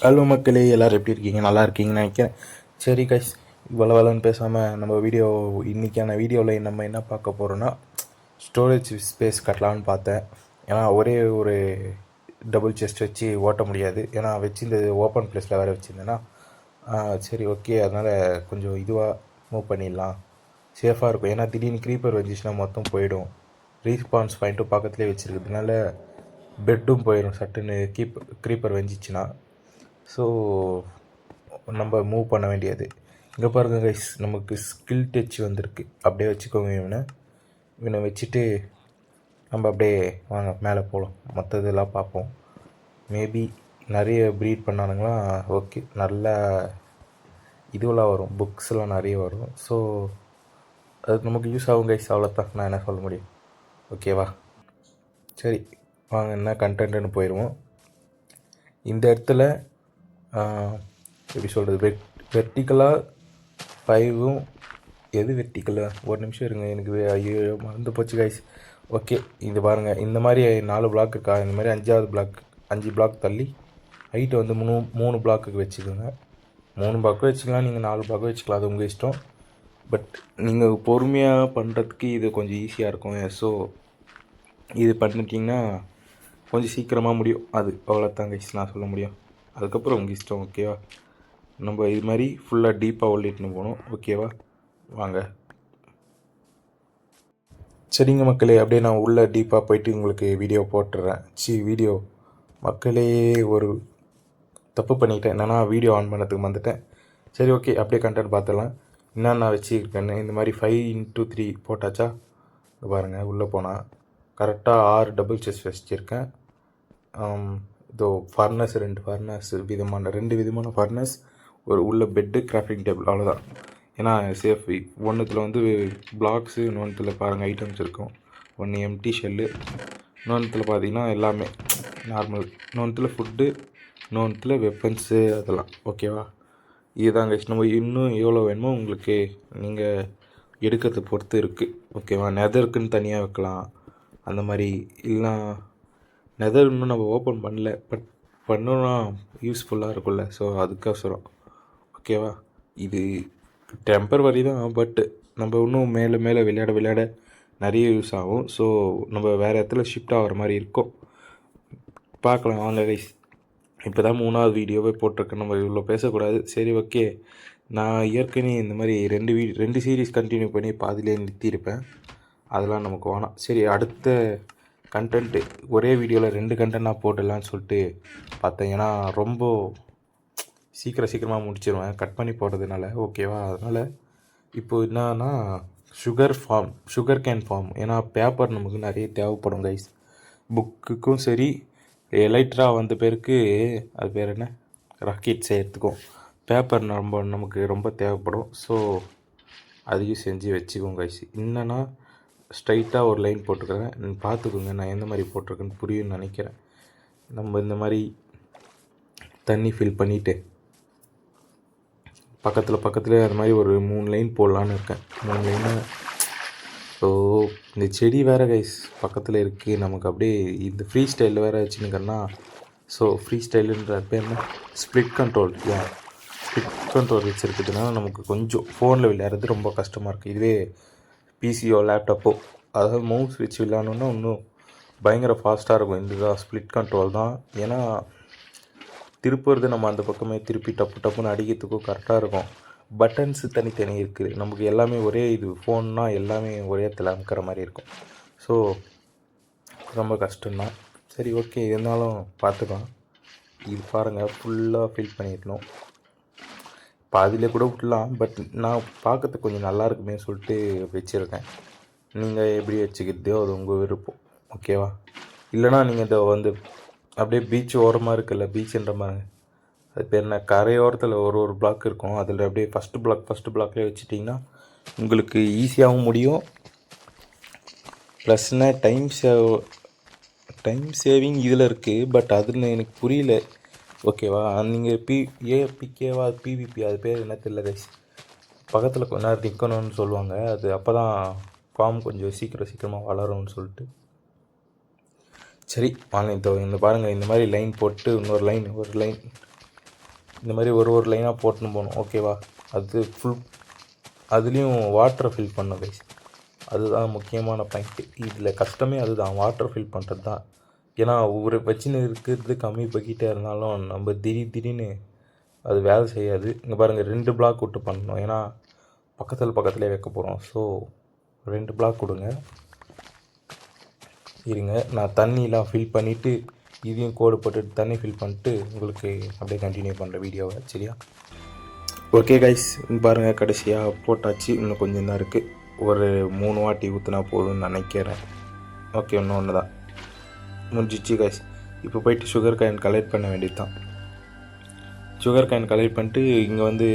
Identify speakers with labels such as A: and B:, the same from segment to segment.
A: Hello மக்களே, எல்லோரும் எப்படி இருக்கீங்க? நல்லா இருக்கீங்கன்னு நினைக்கிறேன். சரி கைஸ், வளவலன்னு பேசாமல் நம்ம இன்றைக்கான வீடியோவில் நம்ம என்ன பார்க்க போகிறோன்னா, ஸ்டோரேஜ் ஸ்பேஸ் கட்டலான்னு பார்த்தேன். ஏன்னா ஒரே ஒரு டபுள் செஸ்ட் வச்சு ஓட்ட முடியாது. ஏன்னா வச்சுருந்தது ஓப்பன் ப்ளேஸில் வேறு வச்சுருந்தேன்னா சரி ஓகே, அதனால் கொஞ்சம் இதுவாக மூவ் பண்ணிடலாம், சேஃபாக இருக்கும். ஏன்னா திடீர்னு க்ரீப்பர் வந்துச்சுன்னா மொத்தம் போயிடும். ரீஸ்பான்ஸ் பாயிண்ட்டும் பக்கத்துலேயே வச்சுருக்கிறதுனால பெட்டும் போயிடும் சட்டுன்னு க்ரீப்பர் வந்துச்சுன்னா. ஸோ நம்ம மூவ் பண்ண வேண்டியது. இங்கே பாருங்கள் கைஸ், நமக்கு ஸ்கில் டச் வந்திருக்கு. அப்படியே வச்சுக்கோங்க. இவனை வச்சுட்டு நம்ம அப்படியே வாங்க மேலே போகலாம். மற்றதெல்லாம் பார்ப்போம். மேபி நிறைய ப்ரீட் பண்ணானுங்களா, ஓகே, நல்ல இதுவெல்லாம் வரும், புக்ஸ்லாம் நிறைய வரும். ஸோ அது நமக்கு யூஸ் ஆகும் கைஸ். அவ்வளோதான் நான் என்ன சொல்ல முடியும். ஓகேவா? சரி வாங்க, என்ன கண்டென்ட்னு போயிடுவோம். இந்த இடத்துல எப்படி சொல்கிறது, வெர்டிக்கலாக 5ம் எது வெர்டிக்கலாக, ஒரு நிமிஷம் இருங்க, எனக்கு ஐயோ மறந்து போச்சு கைஸ். ஓகே, இது பாருங்கள், இந்த மாதிரி 4 பிளாக் இருக்கா, இந்த மாதிரி 5 பிளாக் தள்ளி ஹைட்டை வந்து 3 பிளாக்குக்கு வச்சுக்கோங்க. 3 பிளாக்கும் வச்சுக்கலாம், நீங்கள் 4 பிளாக்கும் வச்சுக்கலாம், அது உங்கள் இஷ்டம். பட் நீங்கள் பொறுமையாக பண்ணுறதுக்கு இது கொஞ்சம் ஈஸியாக இருக்கும். ஸோ இது பண்ணிட்டீங்கன்னா கொஞ்சம் சீக்கிரமாக முடியும். அது அவ்வளோதான் கைஸ் நான் சொல்ல முடியும். அதுக்கப்புறம் உங்கள் இஷ்டம். ஓகேவா? நம்ம இது மாதிரி ஃபுல்லாக டீப்பாக உள்ளிட்டுன்னு போகணும். ஓகேவா? வாங்க. சரிங்க மக்களே, அப்படியே நான் உள்ளே டீப்பாக போயிட்டு உங்களுக்கு வீடியோ போட்டுடுறேன். வீடியோ மக்களே, ஒரு தப்பு பண்ணிட்டேன். என்னென்னா வீடியோ ஆன் பண்ணதுக்கு வந்துட்டேன். சரி ஓகே, அப்படியே கண்டென்ட் பார்த்துடலாம். என்னென்ன வச்சுருக்கேன்னு. இந்த மாதிரி 5x3 போட்டாச்சா? பாருங்கள், உள்ளே போனால் கரெக்டாக 6 டபுள் செஸ் வச்சுருக்கேன். இதோ ஃபர்னஸ், 2 விதமான ஃபர்னஸ், ஒரு உள்ள பெட்டு, கிராஃப்டிங் டேபிள், அவ்வளோதான். ஏன்னா சேஃப். ஒன்றுத்தில் வந்து பிளாக்ஸு, இன்னொன்றுத்தில் பாருங்கள் ஐட்டம்ஸ் இருக்கும். ஒன்று எம்டி ஷெல்லு, இன்னொன்றுத்தில் பார்த்தீங்கன்னா எல்லாமே நார்மல், இன்னொன்றுத்தில் ஃபுட்டு, இன்னொன்றுத்தில் வெப்பன்ஸு, அதெல்லாம். ஓகேவா? இதுதான் கைஸ். நம்ம இன்னும் எவ்வளோ வேணுமோ உங்களுக்கு நீங்கள் எடுக்கிறத பொறுத்து இருக்குது. ஓகேவா? நெதருக்குன்னு தனியாக வைக்கலாம், அந்த மாதிரி. இல்லைனா நெதர் இன்னும் நம்ம ஓப்பன் பண்ணல, பட் பண்ணோன்னா யூஸ்ஃபுல்லாக இருக்கும்ல. ஸோ அதுக்கோசரம். ஓகேவா? இது டெம்பரவரி தான், பட் நம்ம இன்னும் மேலே மேலே விளையாட நிறைய யூஸ் ஆகும். ஸோ நம்ம வேறு இடத்துல ஷிஃப்ட் ஆகிற மாதிரி இருக்கும். பார்க்கலாம் வாங்க கைஸ். இப்போ தான் 3வது வீடியோவே போட்டிருக்கேன். நம்ம இவ்வளோ பேசக்கூடாது. சரி ஓகே, நான் ஏற்கனவே இந்த மாதிரி 2 சீரீஸ் கண்டினியூ பண்ணி பாதிலே நிறுத்தியிருப்பேன். அதெல்லாம் நமக்கு வேணாம். சரி, அடுத்த கண்டென்ட்டு ஒரே வீடியோவில் 2 கண்டென்ட்டாக போடலான்னு சொல்லிட்டு பார்த்தேன். ஏன்னா ரொம்ப சீக்கிரமாக முடிச்சிடுவேன் கட் பண்ணி போடுறதுனால. ஓகேவா? அதனால் இப்போது என்னன்னா சுகர் கேன் ஃபார்ம். ஏன்னா பேப்பர் நமக்கு நிறைய தேவைப்படும் கைஸ். புக்குக்கும் சரி, எலைட்ரா வந்த பேருக்கு அது பேர் என்ன, ராக்கெட் செய்கிறதுக்கும் பேப்பர் நமக்கு ரொம்ப தேவைப்படும். ஸோ அதையும் செஞ்சு வச்சுக்கோங்க கைஸ். என்னென்னா ஸ்ட்ரைட்டாக ஒரு லைன் போட்டுக்கிறேன், பார்த்துக்கோங்க. நான் எந்த மாதிரி போட்டிருக்கேன்னு புரியும்னு நினைக்கிறேன். நம்ம இந்த மாதிரி தண்ணி ஃபில் பண்ணிவிட்டு பக்கத்தில் அது மாதிரி ஒரு 3 லைன் போடலான்னு இருக்கேன். 3 லைனு. ஸோ இந்த செடி வேறு கைஸ் பக்கத்தில் இருக்குது. நமக்கு அப்படியே இந்த ஃப்ரீ ஸ்டைலில் வேறு வச்சுன்னுக்கன்னா. ஸோ ஃப்ரீ ஸ்டைலுன்ற பேர் என்ன, ஸ்ப்ளிட் கண்ட்ரோல் வச்சுருக்குதுனால நமக்கு கொஞ்சம் ஃபோனில் விளையாடுறது ரொம்ப கஷ்டமாக இருக்குது. இதுவே பிசியோ லேப்டாப்போ, அதாவது மவுஸ் வச்சு விளையாடணுன்னா இன்னும் பயங்கர ஃபாஸ்ட்டாக இருக்கும். இதுதான் ஸ்ப்ளிட் கண்ட்ரோல் தான். ஏன்னா திருப்புறது நம்ம அந்த பக்கமே திருப்பி டப்புன்னு அடிக்கிறதுக்கும் கரெக்டாக இருக்கும். பட்டன்ஸு தனித்தனி இருக்குது. நமக்கு எல்லாமே ஒரே இது ஃபோன்னால் எல்லாமே ஒரே இடத்துல அமுக்கிற மாதிரி இருக்கும். ஸோ ரொம்ப கஷ்டம்தான். சரி ஓகே, இருந்தாலும் பார்த்துக்கலாம். இது பாருங்கள், ஃபுல்லாக ஃபில் பண்ணிடணும். பாதியில் கூட விடலாம், பட் நான் பார்க்கறதுக்கு கொஞ்சம் நல்லா இருக்குமே சொல்லிட்டு வச்சுருக்கேன். நீங்கள் எப்படி வச்சுக்கிறதோ அது உங்கள் விருப்பம். ஓகேவா? இல்லைனா நீங்கள் இதை வந்து அப்படியே பீச் ஓரமாக இருக்குல்ல, பீச்சுன்ற மாதிரி, அது பேர் என்ன, கரையோரத்தில் ஒரு பிளாக் இருக்கும். அதில் அப்படியே ஃபஸ்ட்டு பிளாக்லேயே வச்சுட்டிங்கன்னா உங்களுக்கு ஈஸியாகவும் முடியும். ப்ளஸ்னா டைம் சேவிங் இதில் இருக்குது. பட் அதில் எனக்கு புரியல. ஓகேவா? நீங்கள் பிகேவா பிவிபி, அது பேர் என்ன தெரியல கைஸ். பக்கத்தில் கொஞ்ச நேரம் நிற்கணும்னு சொல்லுவாங்க. அது அப்போ தான் ஃபார்ம் கொஞ்சம் சீக்கிரமாக வளரும்னு சொல்லிட்டு. சரி வாங்க, இந்த பாருங்கள், இந்த மாதிரி லைன் போட்டு இன்னொரு லைன் இந்த மாதிரி ஒரு ஒரு லைனாக போட்டுன்னு போகணும். ஓகேவா? அது ஃபுல் அதுலேயும் வாட்டரை ஃபில் பண்ணணும் கைஸ். அதுதான் முக்கியமான பாயிண்ட்டு. இதில் கஷ்டமே அதுதான், வாட்டர் ஃபில் பண்ணுறது தான். ஏன்னா ஒவ்வொரு வச்சுன்னு இருக்கிறது கம்மி பக்கிட்டே இருந்தாலும் நம்ம திடீர்னு அது வேலை செய்யாது. இங்கே பாருங்கள் 2 பிளாக் விட்டு பண்ணணும். ஏன்னா பக்கத்துலேயே வைக்க போகிறோம். ஸோ 2 பிளாக் கொடுங்க. இருங்க, நான் தண்ணிலாம் ஃபில் பண்ணிவிட்டு இதையும் கோடு போட்டுட்டு தண்ணி ஃபில் பண்ணிட்டு உங்களுக்கு அப்படியே கண்டினியூ பண்ணுற வீடியோவை. சரியா? ஓகே கைஸ், பாருங்கள் கடைசியாக போட்டாச்சு. இன்னும் கொஞ்சம் தான் இருக்குது. ஒரு 3 வாட்டி ஊற்றினா போதும்னு நினைக்கிறேன். ஓகே, ஒன்று தான் முடிஞ்சிச்சு கைஸ். இப்போ போயிட்டு சுகர் காயின் கலெக்ட் பண்ண வேண்டியது தான். சுகர் காயின் கலெக்ட் பண்ணிட்டு இங்கே வந்து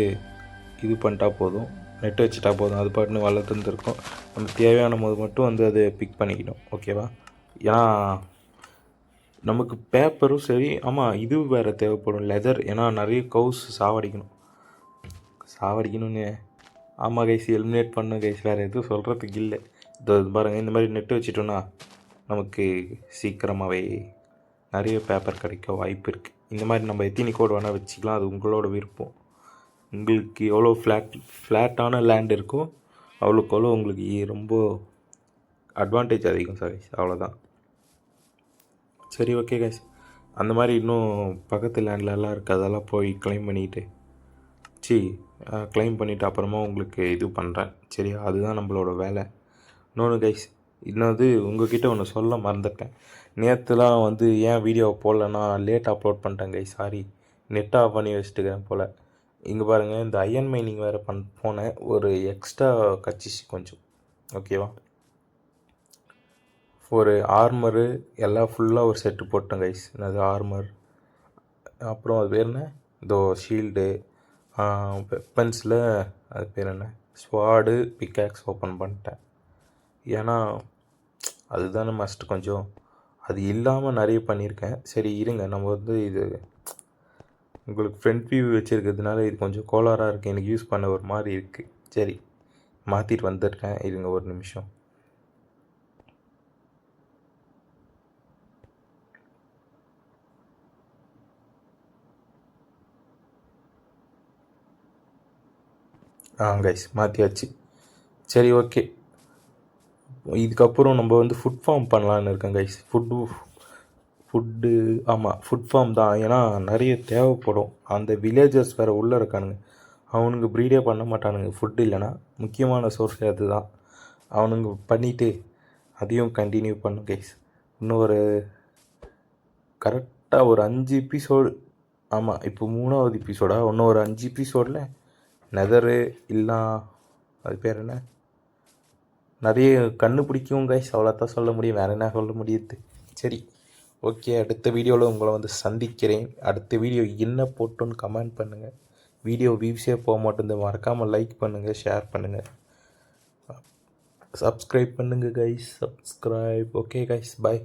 A: இது பண்ணிட்டா போதும், நெட்டு வச்சுட்டா போதும். அது பாட்டுன்னு வளர்த்துருந்துருக்கும். நம்ம தேவையான போது மட்டும் வந்து அதை பிக் பண்ணிக்கணும். ஓகேவா? ஏன்னா நமக்கு பேப்பரும் சரி, ஆமாம் இது வேறு தேவைப்படும், லெதர். ஏன்னா நிறைய கவுஸ் சாவடிக்கணும்னு. ஆமாம் கைஸ், எலிமினேட் பண்ண கைஸ், வேறு எதுவும் சொல்கிறதுக்கு இல்லை. இது பாருங்கள், இந்த மாதிரி நெட்டு வச்சுட்டோன்னா நமக்கு சீக்கிரமாகவே நிறைய பேப்பர் கிடைக்க வாய்ப்பு இருக்குது. இந்த மாதிரி நம்ம எத்தனை கோடு வேணால் வச்சுக்கலாம். அது உங்களோட விருப்பம். உங்களுக்கு எவ்வளோ ஃப்ளாட்டான லேண்ட் இருக்கோ அவ்வளோக்கு அவ்வளோ உங்களுக்கு ரொம்ப அட்வான்டேஜ் அதிகம் சார். அவ்வளோதான். சரி, ஓகே கைஸ். அந்த மாதிரி இன்னும் பக்கத்து லேண்ட்லலாம் இருக்குது. அதெல்லாம் போய் கிளைம் பண்ணிவிட்டு அப்புறமா உங்களுக்கு இது பண்ணுறேன். சரியா? அதுதான் நம்மளோட வேலை. இன்னொன்று கைஸ், இன்னது உங்கள்கிட்ட ஒன்று சொல்ல மறந்துட்டேன். நேற்றுலாம் வந்து ஏன் வீடியோவை போடலன்னா லேட் அப்லோட் பண்ணிட்டேன் கைஸ். சாரி, நெட் ஆஃப் பண்ணி வச்சுட்டுக்கிறேன் போல். இங்கே பாருங்கள், இந்த அயன் மைனிங் வேறு போனேன். ஒரு எக்ஸ்ட்ரா கச்சிச்சு கொஞ்சம். ஓகேவா? ஒரு ஆர்மரு எல்லாம் ஃபுல்லாக ஒரு செட்டு போட்டேன் கைஸ். என்னது ஆர்மர், அப்புறம் அது பேர் என்ன, இதோ ஷீல்டு, வெப்பன்ஸில் அது பேர் என்ன, ஸ்வாடு, பிக்காக்ஸ் ஓப்பன் பண்ணிட்டேன். ஏன்னா அதுதானே மஸ்ட். கொஞ்சம் அது இல்லாமல் நிறைய பண்ணியிருக்கேன். சரி இருங்க, நம்ம வந்து இது உங்களுக்கு ஃப்ரண்ட் வியூ வச்சுருக்கிறதுனால இது கொஞ்சம் கோளாறாக இருக்குது. எனக்கு யூஸ் பண்ண ஒரு மாதிரி இருக்குது. சரி, மாற்றிட்டு வந்துட்டேன். இருங்க ஒரு நிமிஷம். கைஸ், மாற்றியாச்சு. சரி, ஓகே. இதுக்கப்புறம் நம்ம வந்து ஃபுட் ஃபார்ம் பண்ணலான்னு இருக்கேன் கைஸ். ஃபுட் ஃபார்ம் தான். ஏன்னா நிறைய தேவைப்படும். அந்த வில்லேஜர்ஸ் வேறு உள்ளே இருக்கானுங்க. அவனுங்க ப்ரீடே பண்ண மாட்டானுங்க ஃபுட்டு இல்லைன்னா. முக்கியமான சோர்ஸ் அதுதான். அவனுங்க பண்ணிவிட்டு அதையும் கண்டினியூ பண்ணும் கைஸ். இன்னும் ஒரு கரெக்டாக ஒரு 5 எபிசோடு. ஆமாம், இப்போ 3வது எபிசோடா? இன்னும் ஒரு 5 எபிசோடில் நெதரு இல்லை அது பேர் என்ன, நிறைய கண்டுபிடிக்கும் கைஸ். அவ்வளோதான் சொல்ல முடியும், வேறு என்ன சொல்ல முடியுது. சரி, ஓகே. அடுத்த வீடியோவில் உங்களை வந்து சந்திக்கிறேன். அடுத்த வீடியோ என்ன போட்டோன்னு கமெண்ட் பண்ணுங்கள். வீடியோ வியூஸே போக மாட்டேங்குது. மறக்காமல் லைக் பண்ணுங்கள், ஷேர் பண்ணுங்கள், சப்ஸ்கிரைப் பண்ணுங்கள் கைஸ். ஓகே கைஸ், பாய்.